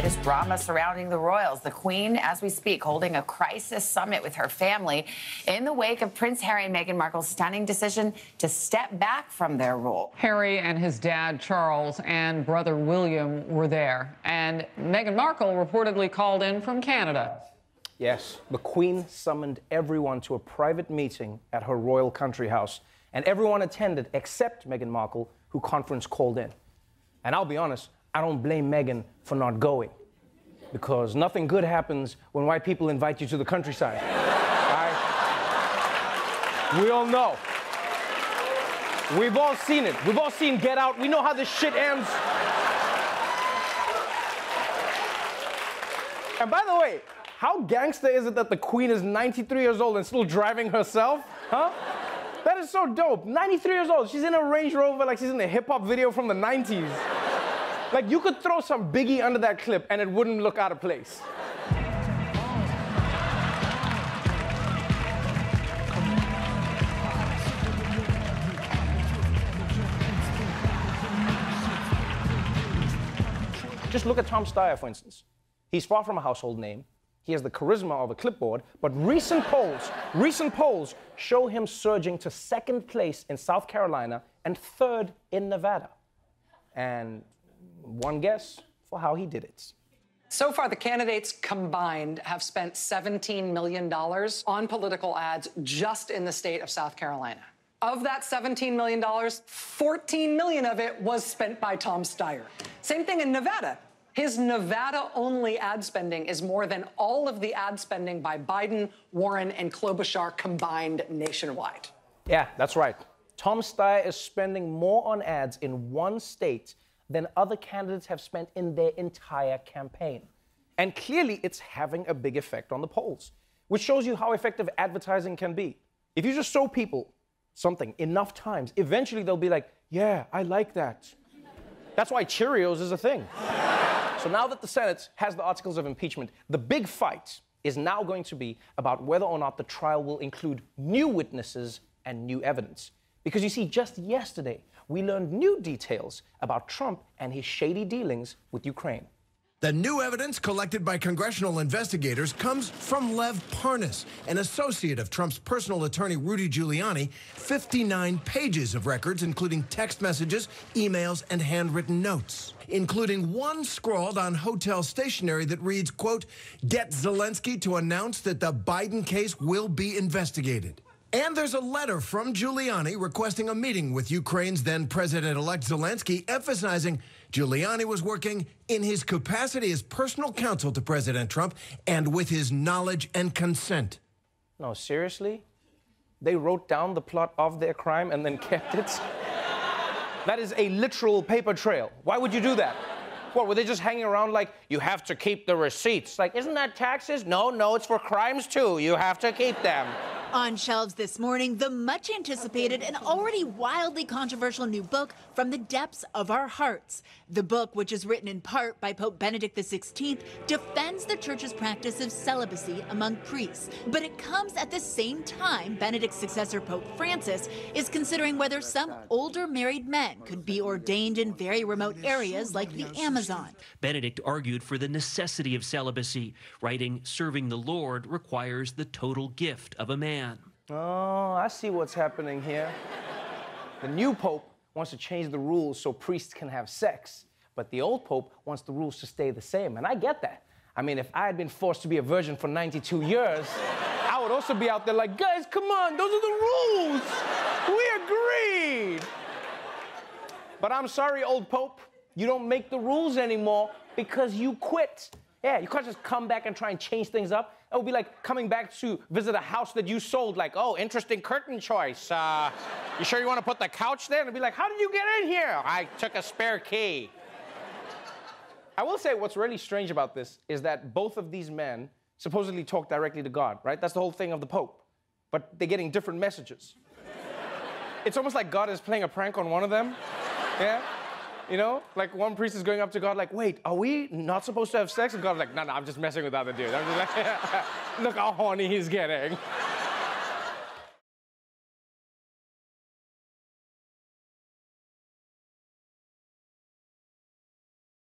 latest drama surrounding the royals. The Queen, as we speak, holding a crisis summit with her family in the wake of Prince Harry and Meghan Markle's stunning decision to step back from their role. Harry and his dad, Charles, and brother William were there. And Meghan Markle reportedly called in from Canada. Yes, the Queen summoned everyone to a private meeting at her royal country house. And everyone attended except Meghan Markle, who conference called in. And I'll be honest, I don't blame Meghan for not going, because nothing good happens when white people invite you to the countryside. Right? We all know. We've all seen it. We've all seen Get Out. We know how this shit ends. And by the way, how gangster is it that the Queen is 93 years old and still driving herself? Huh? That is so dope. 93 years old. She's in a Range Rover like she's in a hip-hop video from the 90s. Like, you could throw some Biggie under that clip and it wouldn't look out of place. Just look at Tom Steyer, for instance. He's far from a household name. He has the charisma of a clipboard, but recent polls show him surging to second place in South Carolina and third in Nevada. And one guess for how he did it. So far, the candidates combined have spent $17 million on political ads just in the state of South Carolina. Of that $17 million, $14 million of it was spent by Tom Steyer. Same thing in Nevada. His Nevada-only ad spending is more than all of the ad spending by Biden, Warren, and Klobuchar combined nationwide. Yeah, that's right. Tom Steyer is spending more on ads in one state than other candidates have spent in their entire campaign. And clearly, it's having a big effect on the polls, which shows you how effective advertising can be. If you just show people something enough times, eventually they'll be like, yeah, I like that. That's why Cheerios is a thing. So now that the Senate has the articles of impeachment, the big fight is now going to be about whether or not the trial will include new witnesses and new evidence. Because you see, just yesterday, we learned new details about Trump and his shady dealings with Ukraine. The new evidence collected by congressional investigators comes from Lev Parnas, an associate of Trump's personal attorney Rudy Giuliani. 59 pages of records, including text messages, emails, and handwritten notes, including one scrawled on hotel stationery that reads, quote, "Get Zelensky to announce that the Biden case will be investigated." And there's a letter from Giuliani requesting a meeting with Ukraine's then President-elect Zelensky, emphasizing Giuliani was working in his capacity as personal counsel to President Trump and with his knowledge and consent. No, seriously? They wrote down the plot of their crime and then kept it? That is a literal paper trail. Why would you do that? What, were they just hanging around like, you have to keep the receipts? Like, isn't that taxes? No, it's for crimes too. You have to keep them. On shelves this morning, the much-anticipated and already wildly controversial new book, From the Depths of Our Hearts. The book, which is written in part by Pope Benedict XVI, defends the Church's practice of celibacy among priests. But it comes at the same time Benedict's successor, Pope Francis, is considering whether some older married men could be ordained in very remote areas like the Amazon. Benedict argued for the necessity of celibacy, writing, "Serving the Lord requires the total gift of a man." Oh, I see what's happening here. The new pope wants to change the rules so priests can have sex, but the old pope wants the rules to stay the same, and I get that. I mean, if I had been forced to be a virgin for 92 years, I would also be out there like, guys, come on, those are the rules. We agreed. But I'm sorry, old pope, you don't make the rules anymore because you quit. Yeah, you can't just come back and try and change things up. It would be like coming back to visit a house that you sold, like, oh, interesting curtain choice. You sure you want to put the couch there? And it'd be like, how did you get in here? I took a spare key. I will say what's really strange about this is that both of these men supposedly talk directly to God, right? That's the whole thing of the Pope. But they're getting different messages. It's almost like God is playing a prank on one of them. Yeah? You know, like one priest is going up to God like, wait, are we not supposed to have sex? And God's like, no, I'm just messing with the other dude. I'm just like, look how horny he's getting.